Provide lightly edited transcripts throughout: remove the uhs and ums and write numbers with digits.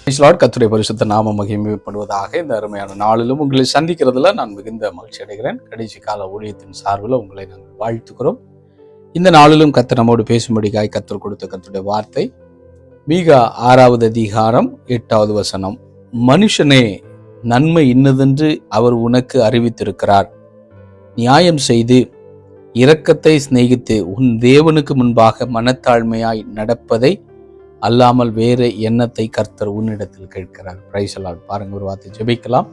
கர்த்தருடைய பரிசுத்த நாம மகிமைப்படுவதாக. இந்த அருமையான நாளிலும் உங்களை சந்திக்கிறதுல நான் மிகுந்த மகிழ்ச்சி அடைகிறேன். கடைசி கால ஊழியத்தின் சார்பில் உங்களை நாங்கள் வாழ்த்துக்கிறோம். இந்த நாளிலும் கர்த்தர் நம்மோடு பேசும்படிக்காய் கர்த்தர் கொடுத்த கர்த்தருடைய வார்த்தை மீகா 6வது அதிகாரம் 8வது வசனம். மனுஷனே, நன்மை இன்னதென்று அவர் உனக்கு அறிவித்திருக்கிறார். நியாயம் செய்து இரக்கத்தை சிநேகித்து உன் தேவனுக்கு முன்பாக மனத்தாழ்மையாய் நடப்பதை அல்லாமல் வேறு எண்ணத்தை கர்த்தர் உன்னிடத்தில் கேட்கிறார். Praise the Lord. பாருங்க, ஒரு வார்த்தை ஜெபிக்கலாம்.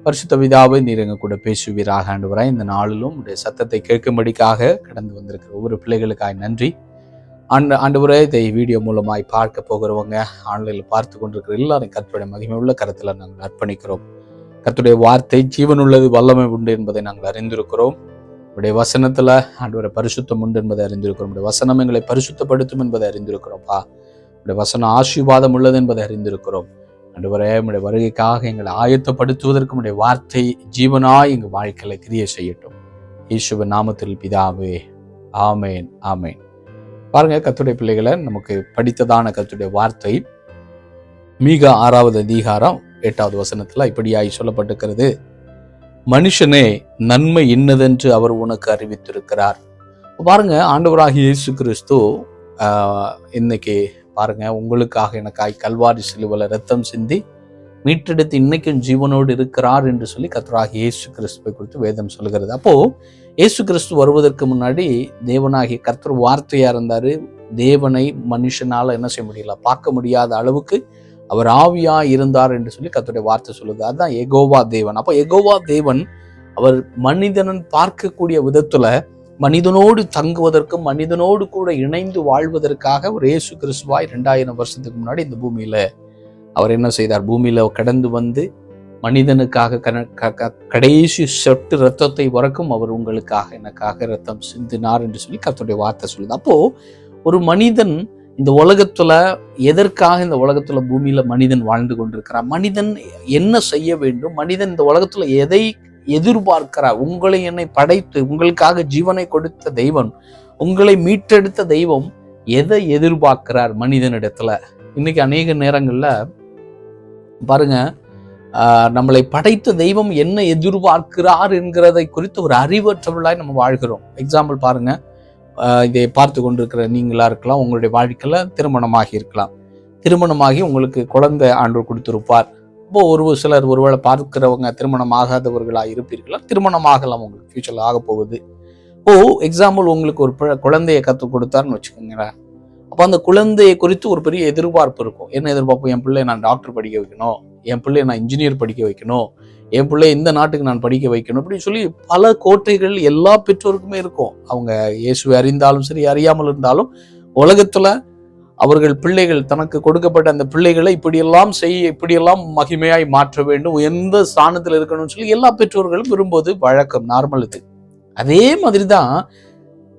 பரிசுத்த பிதாவே, நீர் எங்க கூட பேசுவீராக. ஆண்டவரே, இந்த நாளிலும் உடைய சத்தத்தை கேட்கும்படிக்காக கடந்து வந்திருக்கிற ஒவ்வொரு பிள்ளைகளுக்காக நன்றி. ஆண்டவரே, இதை வீடியோ மூலமாய் பார்க்க போகிறவங்க, ஆன்லைனில் பார்த்து கொண்டிருக்கிற எல்லாரும் கர்த்தருடைய மகிமை உள்ள கருத்தில் நாங்கள் அர்ப்பணிக்கிறோம். கர்த்தருடைய வார்த்தை ஜீவனுள்ளது, வல்லமை உண்டு என்பதை நாங்கள் அறிந்திருக்கிறோம். உடைய வசனத்துல ஆண்டவரை பரிசுத்தம் உண்டு என்பதை அறிந்திருக்கிறோம். உடைய வசனம் எங்களை பரிசுத்தப்படுத்தும் என்பதை அறிந்திருக்கிறோம்ப்பா. உடைய வசனம் ஆசீர்வாதம் உள்ளது என்பதை அறிந்திருக்கிறோம். ஆண்டவரே, உடைய வருகைக்காக எங்களை ஆயத்தப்படுத்துவதற்கு உடைய வார்த்தை ஜீவனாய் எங்கள் வாழ்க்கையில கிரியை செய்யட்டும். இயேசுவின் நாமத்தில் பிதாவே, ஆமேன், ஆமேன். பாருங்க, கர்த்தருடைய பிள்ளைகளை, நமக்கு படித்ததான கர்த்தருடைய வார்த்தை மீகா 6வது அதிகாரம் 8வது வசனத்துல இப்படியாய் சொல்லப்பட்டிருக்கிறது. மனுஷனே, நன்மை இன்னதென்று அவர் உனக்கு அறிவித்திருக்கிறார். பாருங்க, ஆண்டவராகிய இயேசு கிறிஸ்து இன்னைக்கு பாருங்க, உங்களுக்காக எனக்காய் கல்வாரி சிலுவையில் ரத்தம் சிந்தி மீட்டெடுத்து இன்னைக்கும் ஜீவனோடு இருக்கிறார் என்று சொல்லி கர்த்தராகிய இயேசு கிறிஸ்துவை குறித்து வேதம் சொல்கிறது. அப்போ இயேசு கிறிஸ்து வருவதற்கு முன்னாடி தேவனாகிய கர்த்தர் வார்த்தையா இருந்தாரு. தேவனை மனுஷனால என்ன செய்ய முடியல, பார்க்க முடியாத அளவுக்கு அவர் ஆவியா இருந்தார் என்று சொல்லி கர்த்தருடைய வார்த்தை சொல்லுது. அதுதான் யெகோவா தேவன். அப்போ யெகோவா தேவன் அவர் மனிதனன் பார்க்கக்கூடிய விதத்துல மனிதனோடு தங்குவதற்கும் மனிதனோடு கூட இணைந்து வாழ்வதற்காக ஒரு இயேசு கிறிஸ்துவாய் 2000 வருஷத்துக்கு முன்னாடி இந்த பூமியில அவர் என்ன செய்தார்? பூமியில கடந்து வந்து மனிதனுக்காக கடைசி சொட்டு ரத்தத்தை வரைக்கும் அவர் உங்களுக்காக எனக்காக ரத்தம் சிந்தினார் என்று சொல்லி கர்த்தருடைய வார்த்தை சொல்லுது. அப்போ ஒரு மனிதன் இந்த உலகத்துல எதற்காக இந்த உலகத்துல பூமியில மனிதன் வாழ்ந்து கொண்டிருக்கிறார்? மனிதன் என்ன செய்ய வேண்டும்? மனிதன் இந்த உலகத்துல எதை எதிர்பார்க்கிறார்? உங்களை என்னை படைத்து உங்களுக்காக ஜீவனை கொடுத்த தெய்வம், உங்களை மீட்டெடுத்த தெய்வம் எதை எதிர்பார்க்கிறார் மனிதனிடத்துல? இன்னைக்கு அநேக நேரங்கள்ல பாருங்க, நம்மளை படைத்த தெய்வம் என்ன எதிர்பார்க்கிறார் என்கிறதை குறித்து ஒரு அறிவற்றவர்களாய் நம்ம வாழ்கிறோம். எக்ஸாம்பிள் பாருங்க, இதை பார்த்து கொண்டிருக்கிற நீங்களா இருக்கலாம், உங்களுடைய வாழ்க்கையில திருமணமாகி இருக்கலாம். திருமணமாகி உங்களுக்கு குழந்தை ஆண்டவர் கொடுத்திருப்பார். இப்போ ஒரு சிலர் ஒருவேளை பார்க்கிறவங்க திருமணம் ஆகாதவர்களாக இருப்பீர்களா? திருமணம் ஆகலாம், உங்களுக்கு ஃபியூச்சர்ல ஆக போகுது. எக்ஸாம்பிள், உங்களுக்கு ஒரு குழந்தையை கற்றுக் கொடுத்தாருன்னு வச்சுக்கோங்களேன். அப்போ அந்த குழந்தையை குறித்து ஒரு பெரிய எதிர்பார்ப்பு இருக்கும். என்ன எதிர்பார்ப்பு? என் பிள்ளையை நான் டாக்டர் படிக்க வைக்கணும், என் பிள்ளையை நான் இன்ஜினியர் படிக்க வைக்கணும், என் பிள்ளையை இந்த நாட்டுக்கு நான் படிக்க வைக்கணும், அப்படின்னு சொல்லி பல கோட்டைகள் எல்லா பெற்றோருக்குமே இருக்கும். அவங்க இயேசுவை அறிந்தாலும் சரி, அறியாமல் இருந்தாலும் உலகத்துல அவர்கள் பிள்ளைகள் தனக்கு கொடுக்கப்பட்ட அந்த பிள்ளைகளை இப்படியெல்லாம் செய்ய, இப்படியெல்லாம் மகிமையாய் மாற்ற வேண்டும், எந்த ஸ்தானத்தில் இருக்கணும்னு சொல்லி எல்லா பெற்றோர்களும் விரும்புவது வழக்கம், நார்மல். இது அதே மாதிரிதான்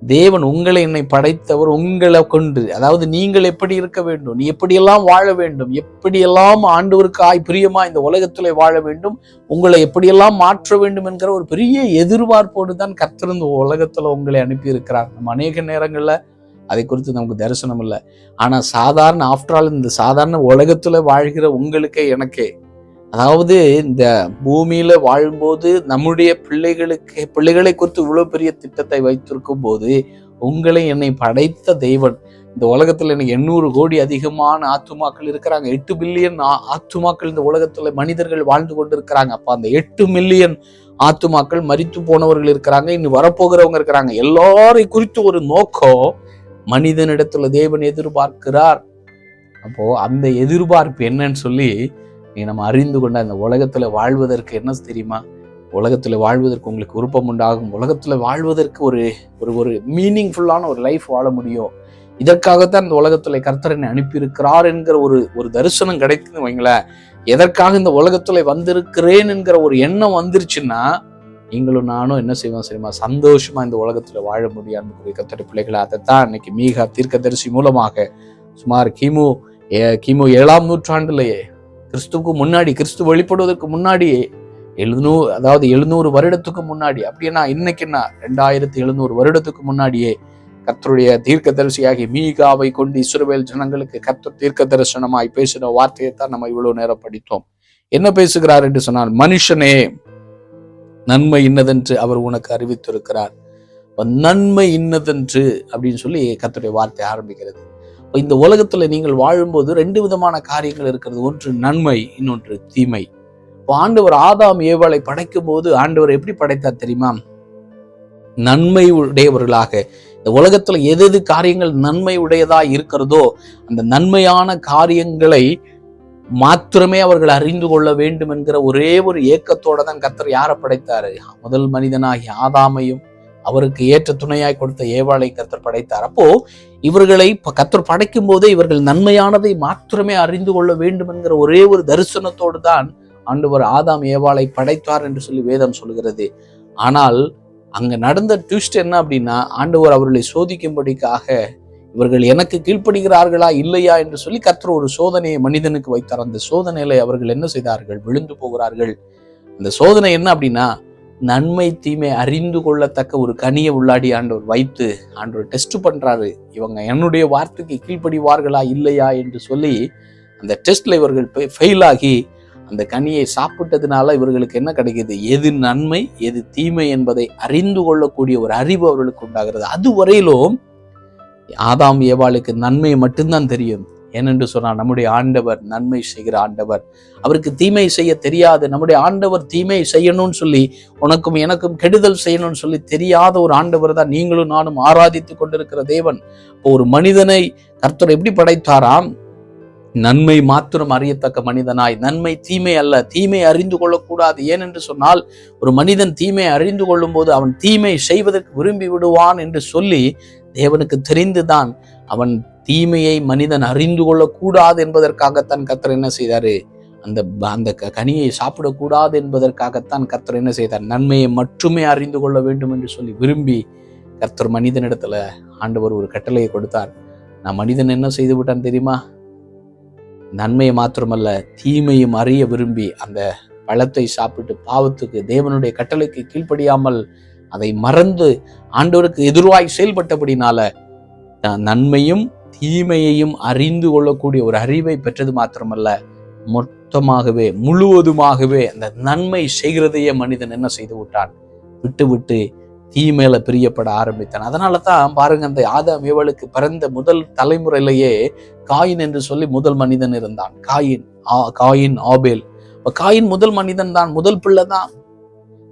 தேவன் உங்களை என்னை படைத்தவர் உங்களை கொண்டு, அதாவது நீங்கள் எப்படி இருக்க வேண்டும், நீ எப்படியெல்லாம் வாழ வேண்டும், எப்படியெல்லாம் ஆண்டவருக்காய் பிரியமா இந்த உலகத்துல வாழ வேண்டும், உங்களை எப்படியெல்லாம் மாற்ற வேண்டும் என்கிற ஒரு பெரிய எதிர்பார்ப்போடு தான் கர்த்தர் இந்த உலகத்துல உங்களை அனுப்பி இருக்கிறார். நம்ம அநேக நேரங்கள்ல அதை குறித்து நமக்கு தரிசனம் இல்லை. ஆனா சாதாரண ஆஃப்டர் இந்த சாதாரண உலகத்துல வாழ்கிற உங்களுக்கே எனக்கே, அதாவது இந்த பூமியில வாழும்போது நம்முடைய பிள்ளைகளை குறித்து இவ்வளவு பெரிய திட்டத்தை வைத்திருக்கும் போது, உங்களை என்னை படைத்த தெய்வன், இந்த உலகத்துல எனக்கு 800 கோடி அதிகமான ஆத்துமாக்கள் இருக்கிறாங்க. 8 பில்லியன் ஆத்துமாக்கள் இந்த உலகத்துல மனிதர்கள் வாழ்ந்து கொண்டிருக்கிறாங்க. அப்ப அந்த 8 மில்லியன் ஆத்துமாக்கள் மரித்து போனவர்கள் இருக்கிறாங்க, இன்னும் வரப்போகிறவங்க இருக்கிறாங்க. எல்லாரையும் குறித்து ஒரு நோக்கம் மனிதனிடத்துல தேவன் எதிர்பார்க்கிறார். அப்போ அந்த எதிர்பார்ப்பு என்னன்னு சொல்லி நீ நம்ம அறிந்து கொண்ட அந்த உலகத்துல வாழ்வதற்கு என்ன தெரியுமா? உலகத்துல வாழ்வதற்கு உங்களுக்கு விருப்பம் உண்டாகும். உலகத்துல வாழ்வதற்கு ஒரு ஒரு மீனிங்ஃபுல்லான ஒரு லைஃப் வாழ முடியும். இதற்காகத்தான் இந்த உலகத்துல கர்த்தரனை அனுப்பியிருக்கிறார் என்கிற ஒரு தரிசனம் கிடைக்குதுன்னு வைங்களேன். எதற்காக இந்த உலகத்துல வந்திருக்கிறேன் என்கிற ஒரு எண்ணம் வந்துருச்சுன்னா நீங்களும் நானும் என்ன செய்வோம் சரிமா? சந்தோஷமா இந்த உலகத்துல வாழ முடியாது. கர்த்தருடைய பிள்ளைகளை, அதைத்தான் இன்னைக்கு மீகா தீர்க்கதரிசி மூலமாக சுமார் கிமு 7ஆம் நூற்றாண்டுலயே, கிறிஸ்துவுக்கு முன்னாடி, கிறிஸ்து வெளிப்படுவதற்கு முன்னாடியே 700 வருடத்துக்கு முன்னாடி, அப்படின்னா இன்னைக்கு என்ன 2700 வருடத்துக்கு முன்னாடியே கர்த்தருடைய தீர்க்கதரிசியாகி மீகாவை கொண்டு இஸ்ரவேல் ஜனங்களுக்கு கர்த்தர் தீர்க்க தரிசனமாய் பேசின வார்த்தையை தான் நம்ம இவ்வளவு நேரம் படித்தோம். என்ன பேசுகிறார் என்று சொன்னால், மனுஷனே நன்மை இன்னதென்று அவர் உனக்கு அறிவித்திருக்கிறார். நன்மை இன்னதென்று அப்படின்னு சொல்லி கர்த்தருடைய வார்த்தை ஆரம்பிக்கிறது. இந்த உலகத்துல நீங்கள் வாழும்போது 2 விதமான காரியங்கள் இருக்கிறது. ஒன்று நன்மை, இன்னொன்று தீமை. ஆண்டவர் ஆதாம் ஏவாளை படைக்கும் போது ஆண்டவர் எப்படி படைத்தார் தெரியுமா? நன்மை உடையவர்களாக. இந்த உலகத்துல எது காரியங்கள் நன்மை உடையதா இருக்கிறதோ அந்த நன்மையான காரியங்களை மாத்திரமே அவர்கள் அறிந்து கொள்ள வேண்டும் என்கிற ஒரே ஒரு ஏக்கத்தோட தான் கர்த்தர் யாரை படைத்தாரு? முதல் மனிதனாகி ஆதாமையும் அவருக்கு ஏற்ற துணையாய் கொடுத்த ஏவாளை கர்த்தர் படைத்தார். அப்போ இவர்களை கர்த்தர் படைக்கும் போதே இவர்கள் நன்மையானதை மாத்திரமே அறிந்து கொள்ள வேண்டும் என்கிற ஒரே ஒரு தரிசனத்தோடு தான் ஆண்டவர் ஆதாம் ஏவாளை படைத்தார் என்று சொல்லி வேதம் சொல்கிறது. ஆனால் அங்க நடந்த ட்விஸ்ட் என்ன அப்படின்னா, ஆண்டவர் அவர்களை சோதிக்கும்படிக்காக இவர்கள் எனக்கு கீழ்ப்படுகிறார்களா இல்லையா என்று சொல்லி கர்த்தர் ஒரு சோதனையை மனிதனுக்கு வைத்தார். அந்த சோதனையில அவர்கள் என்ன செய்தார்கள்? விழுந்து போகிறார்கள். அந்த சோதனை என்ன அப்படின்னா, நன்மை தீமை அறிந்து கொள்ளத்தக்க ஒரு கனியை உள்ளாடி ஆண்டவர் வைத்து ஆண்டவர் டெஸ்ட் பண்றாரு. இவங்க என்னுடைய வார்த்தைக்கு கீழ்ப்படிவார்களா இல்லையா என்று சொல்லி அந்த டெஸ்ட்ல இவர்கள் ஃபெயில் ஆகி அந்த கனியை சாப்பிட்டதுனால இவர்களுக்கு என்ன கிடைக்குது? எது நன்மை எது தீமை என்பதை அறிந்து கொள்ளக்கூடிய ஒரு அறிவு அவர்களுக்கு உண்டாகிறது. அதுவரையிலும் ஆதாம் ஏவாளுக்கு நன்மை மட்டும்தான் தெரியும். ஏனென்று சொன்னால் நம்முடைய ஆண்டவர் நன்மை செய்கிற ஆண்டவர். அவருக்கு தீமை செய்ய தெரியாது. நம்முடைய ஆண்டவர் தீமை செய்யணும்னு சொல்லி உனக்கும் எனக்கும் கெடுதல் செய்யணும்னு சொல்லி தெரியாத ஒரு ஆண்டவர் தான் நீங்களும் நானும் ஆராதித்து கொண்டிருக்கிற தேவன். ஒரு மனிதனை கர்த்தர் எப்படி படைத்தாராம்? நன்மை மாத்திரம் அறியத்தக்க மனிதனாய். நன்மை தீமை அல்ல, தீமை அறிந்து கொள்ளக்கூடாது. ஏனென்று சொன்னால் ஒரு மனிதன் தீமை அறிந்து கொள்ளும் போது அவன் தீமை செய்வதற்கு விரும்பி விடுவான் என்று சொல்லி தேவனுக்கு தெரிந்துதான் அவன் தீமையை மனிதன் அறிந்து கொள்ளக்கூடாது என்பதற்காகத்தான் கர்த்தர் என்ன செய்தாரு? அந்த கனியை சாப்பிடக்கூடாது என்பதற்காகத்தான் கர்த்தர் என்ன செய்தார்? நன்மையை மட்டுமே அறிந்து கொள்ள வேண்டும் என்று சொல்லி விரும்பி கர்த்தர் மனிதனிடத்துல ஆண்டவர் ஒரு கட்டளையை கொடுத்தார். நான் மனிதன் என்ன செய்து விட்டான் தெரியுமா? நன்மையை மாத்திரமல்ல தீமையும் அறிய விரும்பி அந்த பழத்தை சாப்பிட்டு பாவத்துக்கு தேவனுடைய கட்டளைக்கு கீழ்ப்படியாமல் அதை மறந்து ஆண்டவருக்கு எதிர்வாய் செயல்பட்டபடினால நன்மையும் தீமையையும் அறிந்து கொள்ளக்கூடிய ஒரு அறிவை பெற்றது மாத்திரமல்ல, மொத்தமாகவே முழுவதுமாகவே அந்த நன்மை செய்கிறதையே மனிதன் என்ன செய்து விட்டான்? விட்டு தீமையில பிரியப்பட ஆரம்பித்தான். அதனால தான் பாருங்க, அந்த ஆதாம் ஏவாளுக்கு பிறந்த முதல் தலைமுறையிலேயே காயின் என்று சொல்லி முதல் மனிதன் இருந்தான். காயின் ஆபேல். காயின் முதல் மனிதன் தான், முதல் பிள்ளை தான்.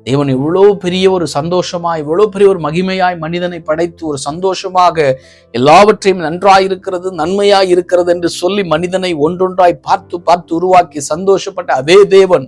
தேவன் இவ்வளவு பெரிய ஒரு சந்தோஷமாய், இவ்வளவு பெரிய ஒரு மகிமையாய் மனிதனை படைத்து ஒரு சந்தோஷமாக எல்லாவற்றையும் நன்றாயிருக்கிறது நன்மையாய் இருக்கிறது என்று சொல்லி மனிதனை ஒன்றொன்றாய் பார்த்து உருவாக்கி சந்தோஷப்பட்ட அதே தேவன்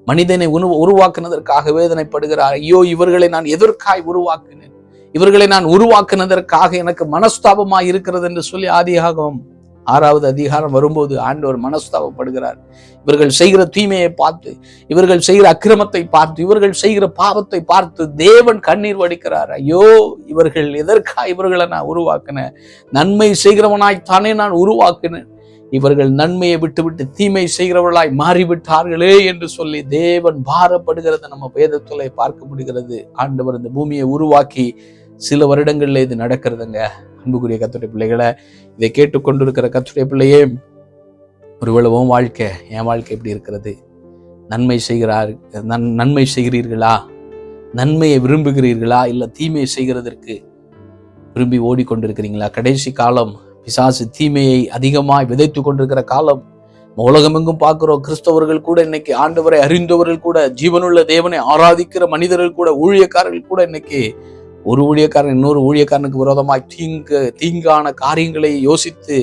மனிதனை உருவாக்குனதற்காக வேதனைப்படுகிறார். ஐயோ, இவர்களை நான் எதற்காய் உருவாக்கினேன்? இவர்களை நான் உருவாக்குனதற்காக எனக்கு மனஸ்தாபமாய் இருக்கிறது என்று சொல்லி ஆதியாகமம் 6வது அதிகாரம் வரும்போது ஆண்டவர் மனஸ்தாபப்படுகிறார். இவர்கள் செய்கிற தீமையை பார்த்து, இவர்கள் செய்கிற அக்கிரமத்தை பார்த்து, இவர்கள் செய்கிற பாவத்தை பார்த்து தேவன் கண்ணீர் வடிக்கிறார். ஐயோ, இவர்கள் எதற்காக இவர்களை நான் உருவாக்கினேன்? நன்மை செய்கிறவனாய்த்தானே நான் உருவாக்கினேன். இவர்கள் நன்மையை விட்டு தீமை செய்கிறவர்களாய் மாறிவிட்டார்களே என்று சொல்லி தேவன் பாரப்படுகிறத நம்ம வேதத்துல பார்க்க முடிகிறது. ஆண்டவர் இந்த பூமியை உருவாக்கி சில வருடங்கள்ல இது நடக்கிறதுங்க. அன்புக்குரிய கர்த்தருடைய பிள்ளைகளை, இதை கேட்டுக்கொண்டிருக்கிற கர்த்தருடைய பிள்ளையே, ஒருவேளை உன் வாழ்க்கை என் வாழ்க்கை எப்படி இருக்கிறது? நன்மை செய்கிறீர்களா? நன்மையை விரும்புகிறீர்களா? இல்ல தீமையை செய்கிறதற்கு விரும்பி ஓடிக்கொண்டிருக்கிறீங்களா? கடைசி காலம், பிசாசு தீமையை அதிகமாய் விதைத்து கொண்டிருக்கிற காலம். உலகமெங்கும் பார்க்கிறோம். கிறிஸ்தவர்கள் கூட இன்னைக்கு, ஆண்டவரை அறிந்தவர்கள் கூட, ஜீவனுள்ள தேவனை ஆராதிக்கிற மனிதர்கள் கூட, ஊழியக்காரர்கள் கூட இன்னைக்கு ஒரு ஊழியக்காரன் இன்னொரு ஊழியக்காரனுக்கு விரோதமாய் தீங்கான காரியங்களை யோசித்து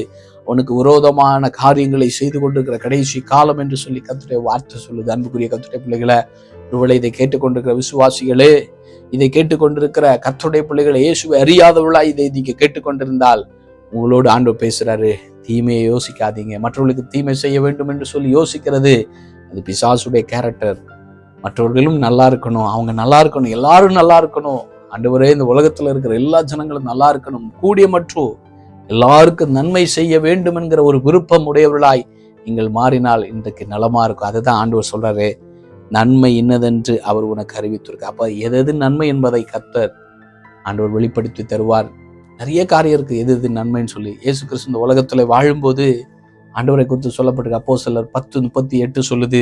அவனுக்கு விரோதமான காரியங்களை செய்து கொண்டிருக்கிற கடைசி காலம் என்று சொல்லி கர்த்தருடைய வார்த்தை சொல்லுது. அன்புக்குரிய கர்த்தருடைய பிள்ளைகளை, ஒருவேளை இதை கேட்டுக்கொண்டிருக்கிற விசுவாசிகளே, இதை கேட்டுக்கொண்டிருக்கிற கர்த்தருடைய பிள்ளைகளை, இயேசுவை அறியாதவர்களா இதை நீங்க கேட்டுக்கொண்டிருந்தால் உங்களோடு ஆண்டவர் பேசுறாரு. தீமையை யோசிக்காதீங்க. மற்றவர்களுக்கு தீமை செய்ய வேண்டும் என்று சொல்லி யோசிக்கிறது அது பிசாசுடைய கேரக்டர். மற்றவர்களும் நல்லா இருக்கணும், அவங்க நல்லா இருக்கணும், எல்லாரும் நல்லா இருக்கணும். ஆண்டவரே, இந்த உலகத்துல இருக்கிற எல்லா ஜனங்களும் நல்லா இருக்கணும், கூடிய மற்றும் எல்லாருக்கும் நன்மை செய்ய வேண்டும் என்கிற ஒரு விருப்பம் உடையவர்களாய் நீங்கள் மாறினால் இன்றைக்கு நலமா இருக்கும். அதுதான் ஆண்டவர் சொல்றாரு, நன்மை இன்னதென்று அவர் உனக்கு அறிவித்திருக்கு. அப்ப எது நன்மை என்பதை கர்த்தர் ஆண்டவர் வெளிப்படுத்தி தருவார். நிறைய காரியம் இருக்கு எது எது நன்மைன்னு சொல்லி. இயேசு கிறிஸ்து இந்த உலகத்துல வாழும்போது ஆண்டவரை குறித்து சொல்லப்பட்டிருக்கு. அப்போஸ்தலர் 10:38 சொல்லுது,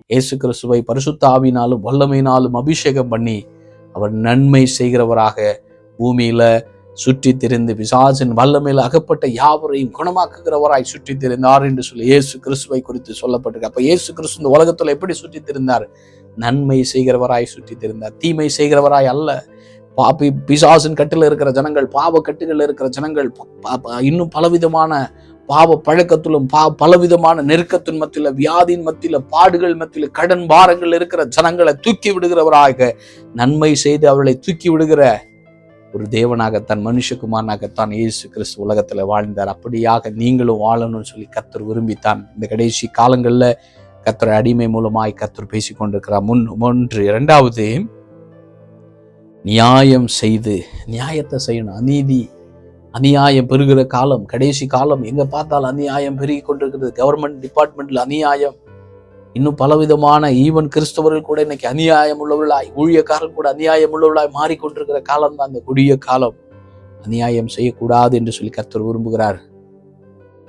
இயேசு கிறிஸ்துவை பரிசுத்த ஆவியினாலும் வல்லமையினாலும் அபிஷேகம் பண்ணி அவர் நன்மை செய்கிறவராக பூமியில சுற்றி திரிந்து பிசாசின் வல்லமையில் அகப்பட்ட யாவரையும் குணமாக்குகிறவராய் சுற்றி திரிந்தார் என்று சொல்லி இயேசு கிறிஸ்துவை குறித்து சொல்லப்பட்டிருக்கு. அப்ப இயேசு கிறிஸ்து இந்த உலகத்துல எப்படி சுற்றி திரிந்தார்? நன்மை செய்கிறவராய் சுற்றி திரிந்தார், தீமை செய்கிறவராய் அல்ல. பாப்பி பிசாசின் கட்டில் இருக்கிற ஜனங்கள், பாவ கட்டுகள் இருக்கிற ஜனங்கள், இன்னும் பலவிதமான பாவ பழக்கத்திலும் பலவிதமான நெருக்கத்தின் மத்தியில, வியாதியின் மத்தியில, பாடுகள் மத்தியில, கடன் பாரங்கள் இருக்கிற ஜனங்களை தூக்கி விடுகிறவராக, நன்மை செய்து அவளை தூக்கி விடுகிற ஒரு தேவனாகத்தான், மனுஷகுமாரனாகத்தான் இயேசு கிறிஸ்து உலகத்துல வாழ்ந்தார். அப்படியாக நீங்களும் வாழணும்னு சொல்லி கர்த்தர் விரும்பித்தான் இந்த கடைசி காலங்கள்ல கர்த்தர் அடிமை மூலமாய் கர்த்தர் பேசிக் கொண்டிருக்கிறார். ஒன்று. இரண்டாவது, நியாயம் செய்து, நியாயத்தை செய்யணும். அநியாயம் பெருகிற காலம், கடைசி காலம். எங்க பார்த்தாலும் அநியாயம் பெருகி கொண்டிருக்கிறது. கவர்மெண்ட் டிபார்ட்மெண்ட்ல அநியாயம், இன்னும் பலவிதமான ஈவன் கிறிஸ்தவர்கள் கூட இன்னைக்கு அநியாயம் உள்ளவர்களாய், ஊழியக்காரர்கள் கூட அநியாயம் உள்ளவர்களாய் மாறிக்கொண்டிருக்கிற காலம் தான் அந்த கொடிய காலம். அநியாயம் செய்யக்கூடாது என்று சொல்லி கர்த்தர் விரும்புகிறார்.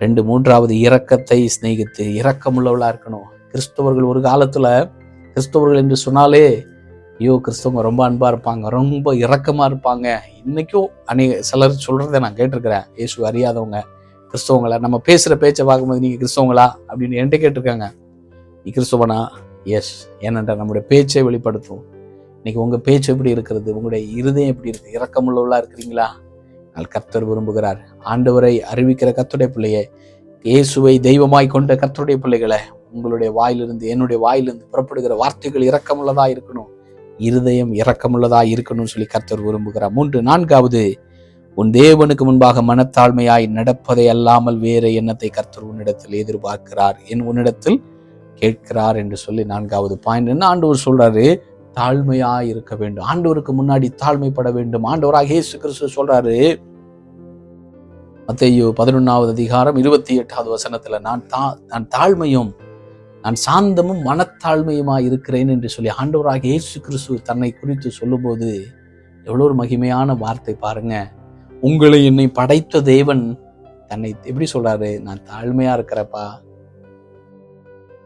2. 3வது, இரக்கத்தை சிநேகித்து இரக்கம் உள்ளவர்களா இருக்கணும். கிறிஸ்தவர்கள் ஒரு காலத்துல, கிறிஸ்தவர்கள் என்று சொன்னாலே ஐயோ கிறிஸ்தவங்க ரொம்ப அன்பா இருப்பாங்க, ரொம்ப இரக்கமா இருப்பாங்க. இன்னைக்கும் சிலர் சொல்றதை நான் கேட்டிருக்கிறேன். இயேசு அறியாதவங்க கிறிஸ்தவங்களா, நம்ம பேசுற பேச்சை பார்க்கும்போது நீங்க கிறிஸ்தவங்களா அப்படின்னு என்கிட்ட கேட்டிருக்காங்க. நீ கிறிஸ்தவனா? எஸ். ஏனென்றால் நம்முடைய பேச்சை வெளிப்படுத்தும். இன்னைக்கு உங்க பேச்சு எப்படி இருக்கிறது? உங்களுடைய இருதயம் எப்படி இருக்கு? இரக்கமுள்ளவர்களா இருக்கிறீங்களா? கர்த்தர் விரும்புகிறார். ஆண்டவரை அறிவிக்கிற கர்த்தருடைய பிள்ளையை, இயேசுவை தெய்வமாய் கொண்ட கர்த்தருடைய பிள்ளைகளை, உங்களுடைய வாயிலிருந்து, என்னுடைய வாயிலிருந்து புறப்படுகிற வார்த்தைகள் இரக்கமுள்ளதா இருக்கணும், இருதயம் இரக்கமுள்ளதா இருக்கணும்னு சொல்லி கர்த்தர் விரும்புகிறார். 3. 4வது, உன் தேவனுக்கு முன்பாக மனத்தாழ்மையாய் நடப்பதை அல்லாமல் வேற எண்ணத்தை கர்த்தர் உன்னிடத்தில் எதிர்பார்க்கிறார், உன்னிடத்தில் கேட்கிறார் என்று சொல்லி 4வது பாயிண்ட் என்ன ஆண்டவர் சொல்றாரு? தாழ்மையாய் இருக்க வேண்டும். ஆண்டவருக்கு முன்னாடி தாழ்மைப்பட வேண்டும். ஆண்டவராக இயேசு கிறிஸ்து சொல்றாரு, மத்தேயு 11:28 நான் தாழ்மையும் நான் சாந்தமும் மனத்தாழ்மையுமா இருக்கிறேன் என்று சொல்லி ஆண்டவராக இயேசு கிறிஸ்து தன்னை குறித்து சொல்லும்போது எவ்வளவு ஒரு மகிமையான வார்த்தை பாருங்க. உங்களை என்னை படைத்த தேவன் தன்னை எப்படி சொல்றாரு? நான் தாழ்மையா இருக்கிறப்பா.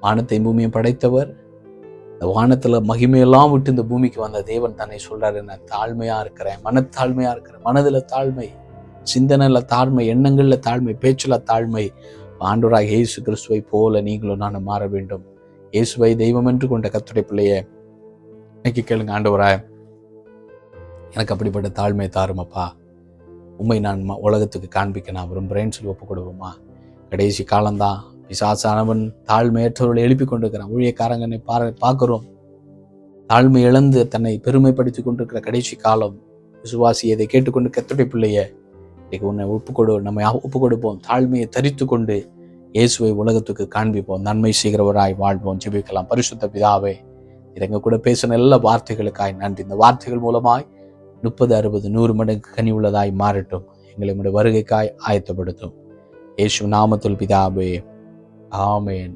வானத்தை பூமியை படைத்தவர், இந்த வானத்துல மகிமையெல்லாம் விட்டு இந்த பூமிக்கு வந்த தேவன் தன்னை சொல்றாரு, நான் தாழ்மையா இருக்கிறேன், மனத்தாழ்மையா இருக்கிறேன். மனதுல தாழ்மை, சிந்தனையில தாழ்மை, எண்ணங்கள்ல தாழ்மை, பேச்சுல தாழ்மை. ஆண்டவராக இயேசு கிறிஸ்துவை போல நீங்களும் நானும் மாற வேண்டும். இயேசுவை தெய்வம் என்று கொண்ட கர்த்தருடைய பிள்ளையே, இன்னைக்கு கேளுங்க, ஆண்டவராய் எனக்கு அப்படிப்பட்ட தாழ்மை தாருமப்பா. உண்மை நான் உலகத்துக்கு காண்பிக்க நான் விரும்புகிறேன்னு சொல்லி ஒப்பு கொடுவோமா? கடைசி காலம்தான். பிசாசானவன் தாழ்மையற்றவர்களை எழுப்பி கொண்டிருக்கிறான். ஊழியக்காரங்கனை பார்க்கிறோம், தாழ்மை இழந்து தன்னை பெருமைப்படுத்தி கொண்டிருக்கிற கடைசி காலம். விசுவாசி இதை கேட்டுக்கொண்டு கர்த்தருடைய பிள்ளையே, உன்னை நம்ம ஒப்பு கொடுப்போம். தாழ்மையை தரித்து கொண்டு இயேசுவை உலகத்துக்கு காண்பிப்போம். நன்மை செய்கிறவராய் வாழ்வோம். ஜெபிக்கலாம். பரிசுத்த பிதாவே, எங்க கூட பேசின எல்லா வார்த்தைகளுக்காய் நன்றி. இந்த வார்த்தைகள் மூலமாய் 30, 60, 100 மடங்கு கனி உள்ளதாய் மாறட்டும். எங்களை உடைய வருகைக்காய் ஆயத்தப்படுத்தும். இயேசு நாமத்தில் பிதாவே, ஆமென்.